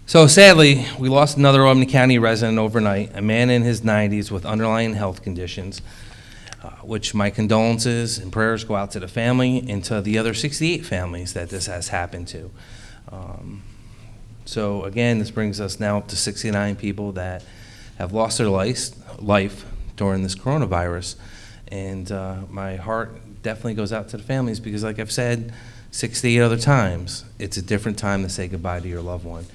So sadly, we lost another Albany County resident overnight, a man in his 90s with underlying health conditions, which my condolences and prayers go out to the family and to the other 68 families that this has happened to. So again, this brings us now up to 69 people that have lost their life during this coronavirus. And my heart definitely goes out to the families because, like I've said 68 other times, it's a different time to say goodbye to your loved one.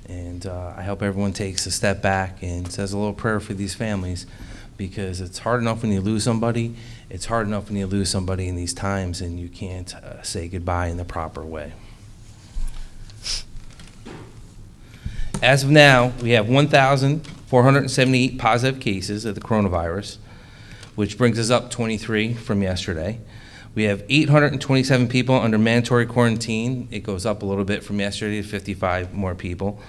And I hope everyone takes a step back and says a little prayer for these families, because it's hard enough when you lose somebody. It's hard enough when you lose somebody in these times and you can't say goodbye in the proper way. As of now, we have 1,478 positive cases of the coronavirus, which brings us up 23 from yesterday. We have 827 people under mandatory quarantine. It goes up a little bit from yesterday to 55 more people.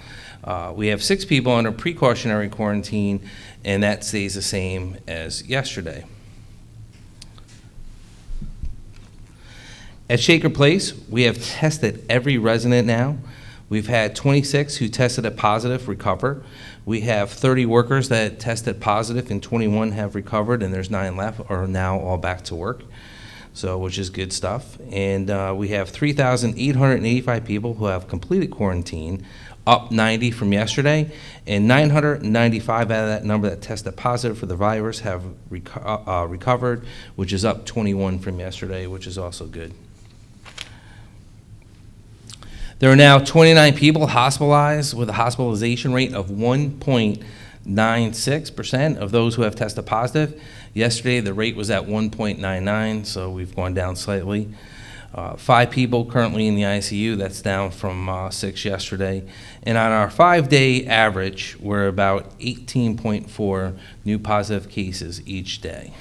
We have 6 people under precautionary quarantine, and that stays the same as yesterday. At Shaker Place, we have tested every resident now. We've had 26 who tested positive recover. We have 30 workers that tested positive, and 21 have recovered, and there's 9 left, are now all back to work. So, which is good stuff. And we have 3,885 people who have completed quarantine, up 90 from yesterday, and 995 out of that number that tested positive for the virus have recovered, which is up 21 from yesterday, which is also good. There are now 29 people hospitalized with a hospitalization rate of 1.96% of those who have tested positive. Yesterday, the rate was at 1.99, so we've gone down slightly. 5 people currently in the ICU. That's down from 6 yesterday. And on our 5-day average, we're about 18.4 new positive cases each day.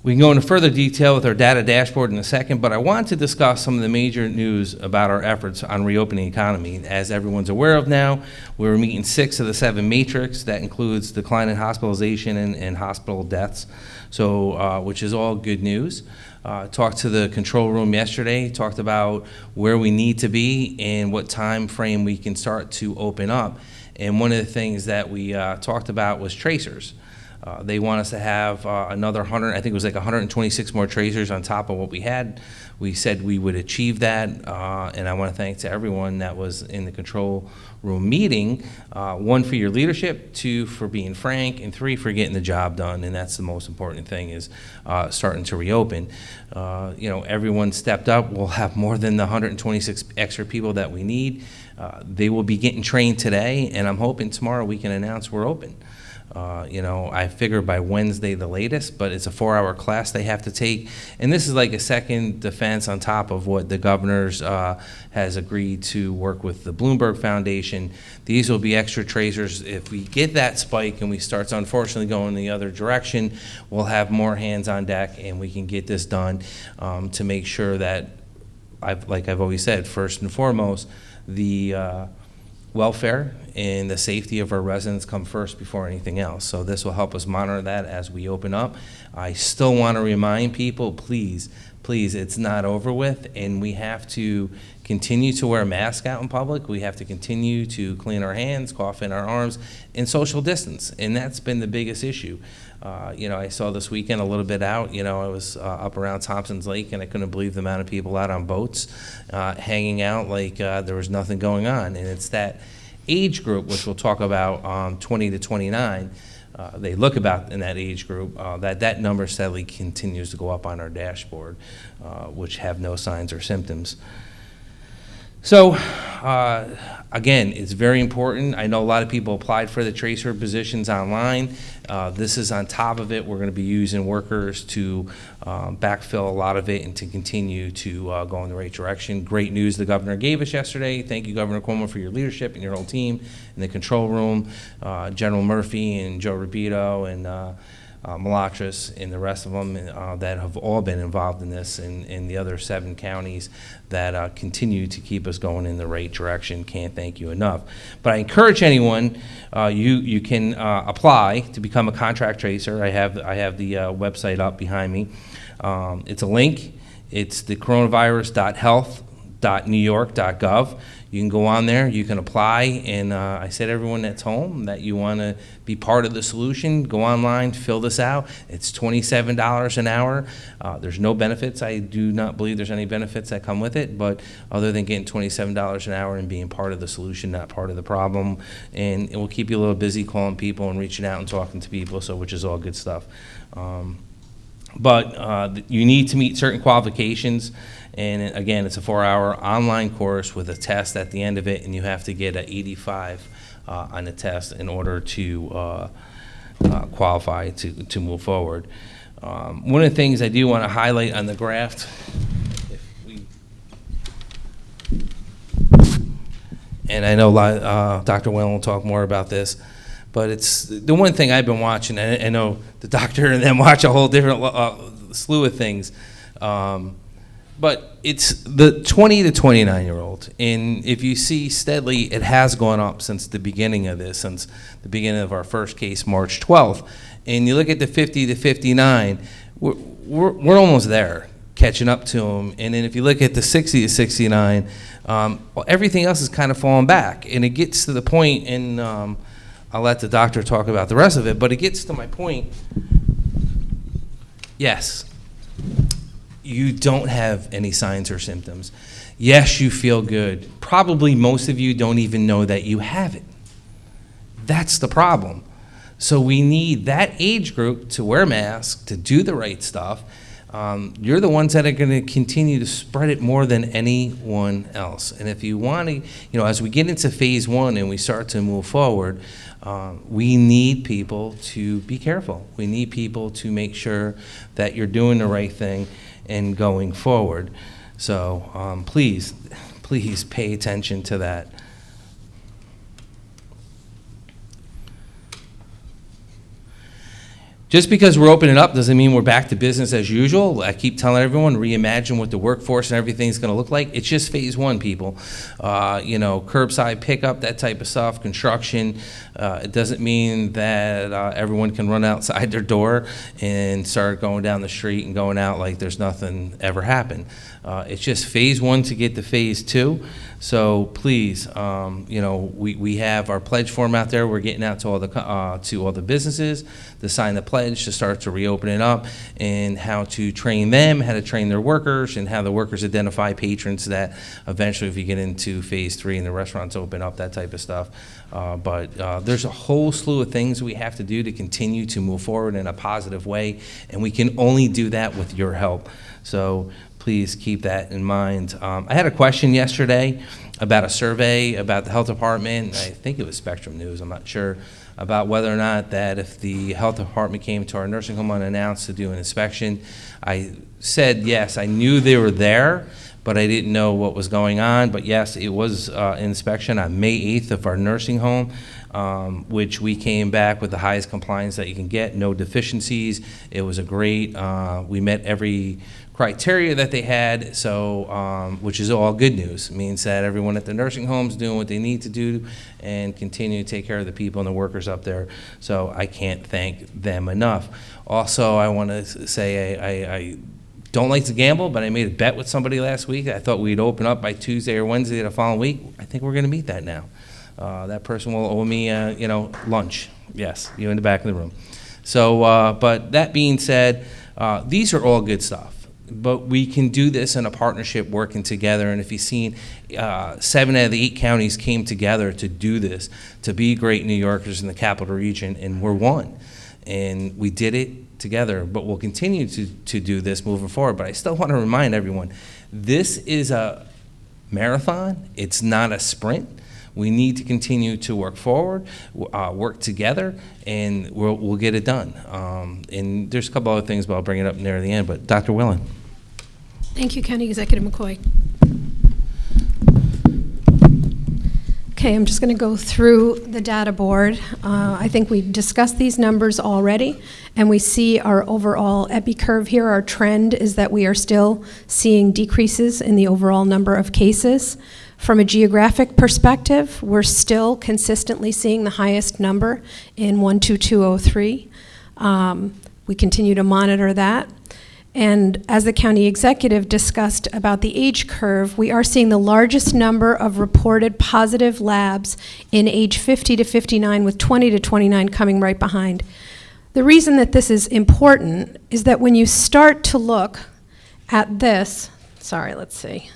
We can go into further detail with our data dashboard in a second, but I want to discuss some of the major news about our efforts on reopening the economy. As everyone's aware of now, we're meeting 6 of the 7 matrix. That includes decline in hospitalization and hospital deaths, so which is all good news. Talked to the control room yesterday, talked about where we need to be and what time frame we can start to open up. And one of the things that we talked about was tracers. They want us to have another 100, I think it was like 126 more tracers on top of what we had. We said we would achieve that, and I want to thank to everyone that was in the control room meeting. 1, for your leadership, 2, for being frank, and 3, for getting the job done, and that's the most important thing, is starting to reopen. Everyone stepped up. We'll have more than the 126 extra people that we need. They will be getting trained today, and I'm hoping tomorrow we can announce we're open. I figure by Wednesday the latest, but it's a 4-hour class they have to take. And this is like a second defense on top of what the governor's has agreed to work with the Bloomberg Foundation. These will be extra tracers. If we get that spike and we start to unfortunately go in the other direction, we'll have more hands on deck and we can get this done to make sure that, like I've always said, first and foremost, the welfare and the safety of our residents come first before anything else. So this will help us monitor that as we open up. I still want to remind people, please, it's not over with, and we have to continue to wear masks out in public. We have to continue to clean our hands, cough in our arms, and social distance, and that's been the biggest issue. I saw this weekend a little bit out. I was up around Thompson's Lake, and I couldn't believe the amount of people out on boats hanging out like there was nothing going on. And it's that age group, which we'll talk about, 20 to 29. They look about in that age group, that number steadily continues to go up on our dashboard, which have no signs or symptoms. So, again, it's very important. I know a lot of people applied for the tracer positions online. This is on top of it. We're going to be using workers to backfill a lot of it and to continue to go in the right direction. Great news the governor gave us yesterday. Thank you, Governor Cuomo, for your leadership and your whole team in the control room. General Murphy and Joe Rubito and Malatras and the rest of them that have all been involved in this, and the other 7 counties that continue to keep us going in the right direction. Can't thank you enough. But I encourage anyone, you can apply to become a contract tracer. I have the website up behind me. It's a link. It's the coronavirus.health .newyork.gov. You can go on there, you can apply, and I said everyone that's home that you want to be part of the solution, go online, fill this out. It's $27 an hour. There's no benefits. I do not believe there's any benefits that come with it, but other than getting $27 an hour and being part of the solution, not part of the problem, and it will keep you a little busy calling people and reaching out and talking to people, so which is all good stuff. But you need to meet certain qualifications. And again, it's a 4-hour online course with a test at the end of it, and you have to get an 85 on the test in order to qualify to move forward. One of the things I do want to highlight on the graph, and I know Dr. Whalen will talk more about this, but it's the one thing I've been watching, and I know the doctor and them watch a whole different slew of things. But it's the 20 to 29-year-old, and if you see steadily, it has gone up since the beginning of this, since the beginning of our first case, March 12th. And you look at the 50 to 59, we're almost there, catching up to them. And then if you look at the 60 to 69, everything else is kind of falling back. And it gets to the point, and I'll let the doctor talk about the rest of it, but it gets to my point, yes. You don't have any signs or symptoms. Yes, you feel good. Probably most of you don't even know that you have it. That's the problem. So we need that age group to wear masks, to do the right stuff. You're the ones that are going to continue to spread it more than anyone else. And if you want to, as we get into phase 1 and we start to move forward, we need people to be careful. We need people to make sure that you're doing the right thing and going forward. So please pay attention to that. Just because we're opening up doesn't mean we're back to business as usual. I keep telling everyone, reimagine what the workforce and everything's going to look like. It's just phase 1, people. Curbside pickup, that type of stuff, construction. It doesn't mean that everyone can run outside their door and start going down the street and going out like there's nothing ever happened. It's just phase 1 to get to phase 2. So please, we have our pledge form out there. We're getting out to all the businesses to sign the pledge to start to reopen it up, and how to train them, how to train their workers, and how the workers identify patrons that eventually, if you get into phase 3 and the restaurants open up, that type of stuff. But there's a whole slew of things we have to do to continue to move forward in a positive way, and we can only do that with your help. So please keep that in mind. I had a question yesterday about a survey about the health department. I think it was Spectrum News, I'm not sure, about whether or not that if the health department came to our nursing home unannounced to do an inspection. I said yes, I knew they were there, but I didn't know what was going on. But yes, it was an inspection on May 8th of our nursing home, which we came back with the highest compliance that you can get, no deficiencies. It was a great, we met every criteria that they had, so which is all good news. It means that everyone at the nursing homes doing what they need to do and continue to take care of the people and the workers up there. So I can't thank them enough. Also, I want to say I don't like to gamble, but I made a bet with somebody last week. I thought we'd open up by Tuesday or Wednesday the following week. I think we're going to meet that now. That person will owe me, lunch. Yes, you in the back of the room. So, but that being said, these are all good stuff. But we can do this in a partnership, working together. And if you've seen, 7 out of the 8 counties came together to do this, to be great New Yorkers in the capital region, and we're one. And we did it together, but we'll continue to do this moving forward. But I still want to remind everyone, this is a marathon. It's not a sprint. We need to continue to work forward, work together, and we'll get it done. And there's a couple other things, but I'll bring it up near the end. But Dr. Whalen. Thank you, County Executive McCoy. Okay, I'm just going to go through the data board. I think we discussed these numbers already, and we see our overall epi curve here. Our trend is that we are still seeing decreases in the overall number of cases. From a geographic perspective, we're still consistently seeing the highest number in 12203. We continue to monitor that. And as the county executive discussed about the age curve, we are seeing the largest number of reported positive labs in age 50 to 59, with 20 to 29 coming right behind. The reason that this is important is that when you start to look at this, let's see.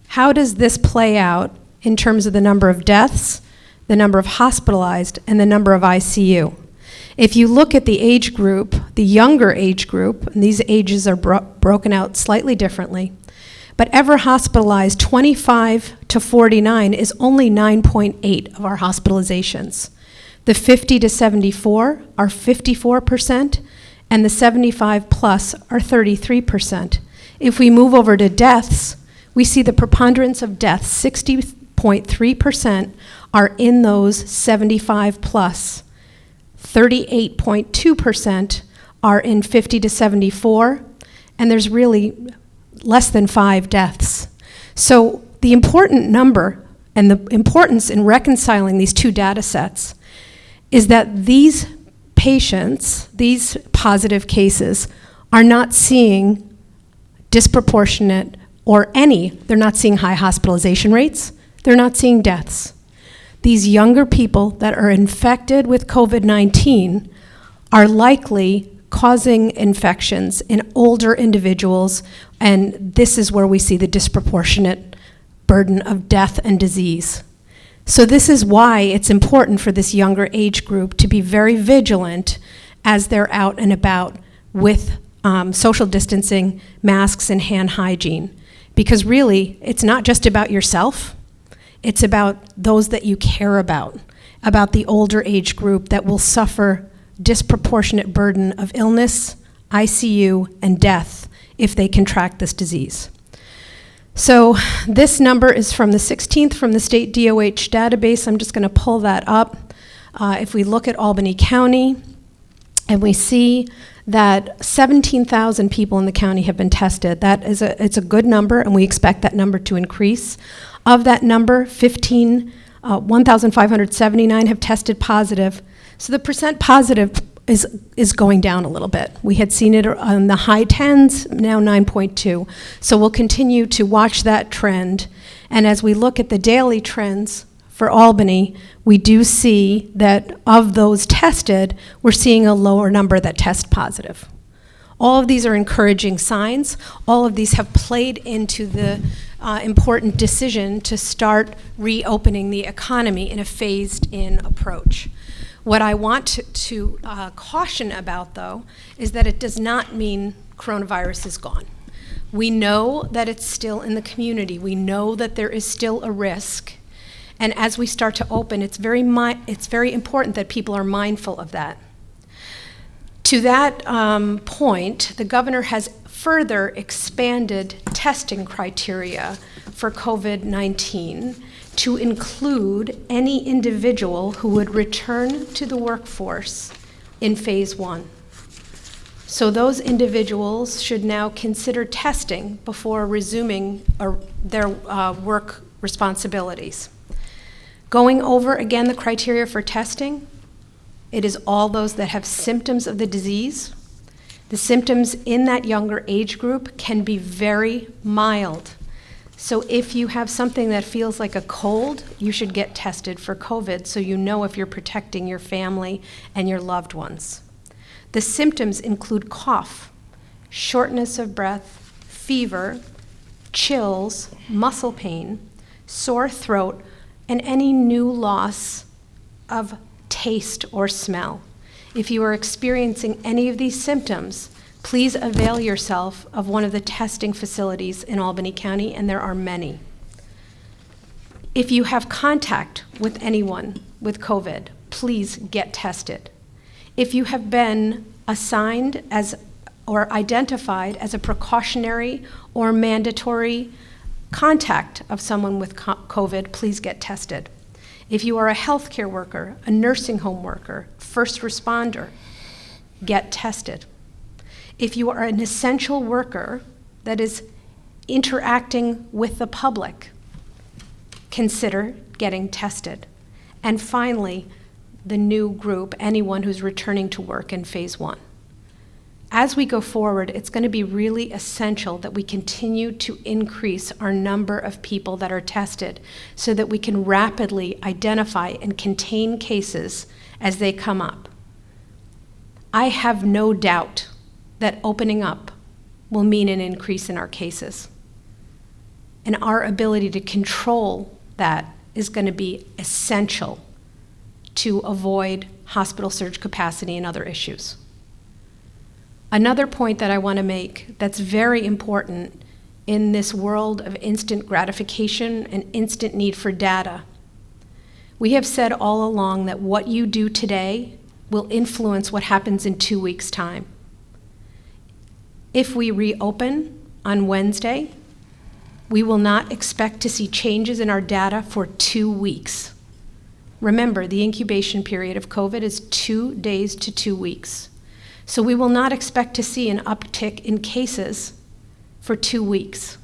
How does this play out in terms of the number of deaths, the number of hospitalized, and the number of ICU? If you look at the age group, the younger age group, and these ages are broken out slightly differently, but ever hospitalized 25 to 49 is only 9.8 of our hospitalizations. The 50 to 74 are 54%, and the 75 plus are 33%. If we move over to deaths, we see the preponderance of deaths, 60.3%, are in those 75 plus. 38.2% are in 50 to 74, and there's really less than 5 deaths. So the important number and the importance in reconciling these two data sets is that these patients, these positive cases, are not seeing disproportionate they're not seeing high hospitalization rates, they're not seeing deaths. These younger people that are infected with COVID-19 are likely causing infections in older individuals, and this is where we see the disproportionate burden of death and disease. So this is why it's important for this younger age group to be very vigilant as they're out and about with social distancing, masks, and hand hygiene. Because really, it's not just about yourself, it's about those that you care about the older age group that will suffer disproportionate burden of illness, ICU, and death if they contract this disease. So this number is from the 16th from the state DOH database. I'm just going to pull that up. If we look at Albany County, and we see that 17,000 people in the county have been tested. It's a good number, and we expect that number to increase. Of that number, 1,579 have tested positive. So the percent positive is going down a little bit. We had seen it on the high 10s, now 9.2. So we'll continue to watch that trend. And as we look at the daily trends for Albany, we do see that of those tested, we're seeing a lower number that test positive. All of these are encouraging signs. All of these have played into the important decision to start reopening the economy in a phased-in approach. What I want to caution about, though, is that it does not mean coronavirus is gone. We know that it's still in the community. We know that there is still a risk. And as we start to open, it's very important that people are mindful of that. To that point, the governor has further expanded testing criteria for COVID-19 to include any individual who would return to the workforce in phase 1. So those individuals should now consider testing before resuming their work responsibilities. Going over again the criteria for testing, it is all those that have symptoms of the disease. The symptoms in that younger age group can be very mild. So if you have something that feels like a cold, you should get tested for COVID so you know if you're protecting your family and your loved ones. The symptoms include cough, shortness of breath, fever, chills, muscle pain, sore throat, and any new loss of taste or smell. If you are experiencing any of these symptoms, please avail yourself of one of the testing facilities in Albany County, and there are many. If you have contact with anyone with COVID, please get tested. If you have been assigned as or identified as a precautionary or mandatory contact of someone with COVID, please get tested. If you are a healthcare worker, a nursing home worker, first responder, get tested. If you are an essential worker that is interacting with the public, consider getting tested. And finally, the new group, anyone who's returning to work in phase 1. as we go forward, it's going to be really essential that we continue to increase our number of people that are tested so that we can rapidly identify and contain cases as they come up. I have no doubt that opening up will mean an increase in our cases. And our ability to control that is going to be essential to avoid hospital surge capacity and other issues. Another point that I want to make that's very important in this world of instant gratification and instant need for data. We have said all along that what you do today will influence what happens in 2 weeks' time. If we reopen on Wednesday, we will not expect to see changes in our data for 2 weeks. Remember, the incubation period of COVID is 2 days to 2 weeks. So we will not expect to see an uptick in cases for 2 weeks.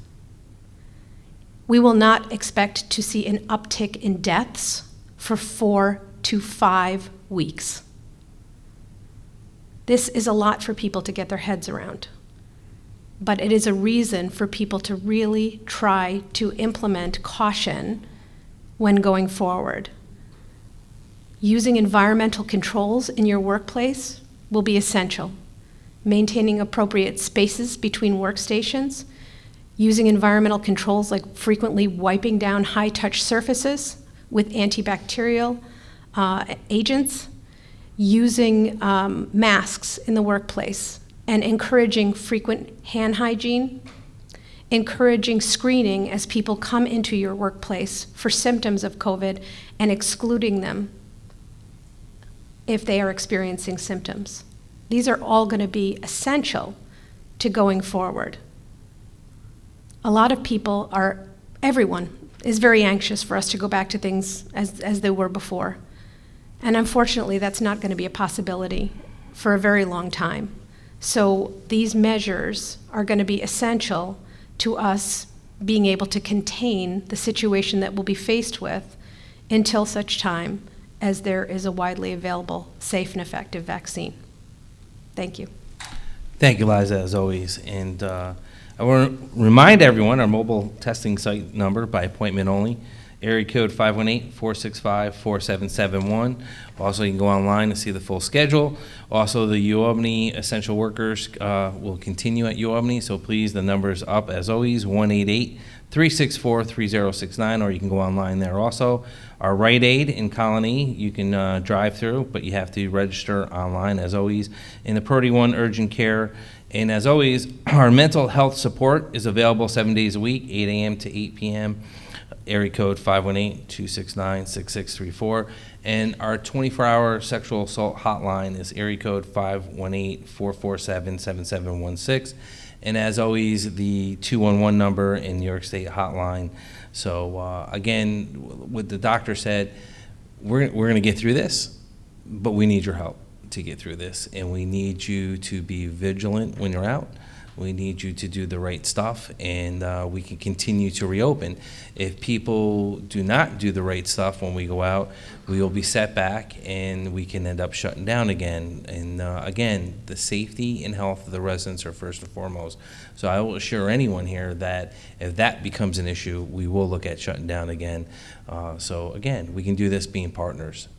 We will not expect to see an uptick in deaths for 4 to 5 weeks. This is a lot for people to get their heads around, but it is a reason for people to really try to implement caution when going forward. Using environmental controls in your workplace will be essential. Maintaining appropriate spaces between workstations, using environmental controls like frequently wiping down high-touch surfaces with antibacterial agents, using masks in the workplace, and encouraging frequent hand hygiene, encouraging screening as people come into your workplace for symptoms of COVID and excluding them if they are experiencing symptoms. These are all going to be essential to going forward. A lot of people everyone is very anxious for us to go back to things as they were before. And unfortunately, that's not going to be a possibility for a very long time. So these measures are going to be essential to us being able to contain the situation that we'll be faced with until such time as there is a widely available, safe and effective vaccine. Thank you. Thank you, Liza, as always. And I want to remind everyone our mobile testing site number by appointment only, area code 518-465-4771. Also, you can go online to see the full schedule. Also, the UAlbany essential workers will continue at UAlbany, so please, the number is up as always, 188-364-3069, or you can go online there also. Our Rite Aid in Colony, you can drive through, but you have to register online as always. In the Purdy One Urgent Care, and as always, our mental health support is available 7 days a week, 8 a.m. to 8 p.m., area code 518-269-6634. And our 24-hour sexual assault hotline is area code 518-447-7716. And as always, the 211 number in New York State hotline. So again, what the doctor said, we're going to get through this, but we need your help to get through this. And we need you to be vigilant when you're out. We need you to do the right stuff, and we can continue to reopen. If people do not do the right stuff when we go out, we will be set back, and we can end up shutting down again. And again, the safety and health of the residents are first and foremost. So I will assure anyone here that if that becomes an issue, we will look at shutting down again. So again, we can do this being partners.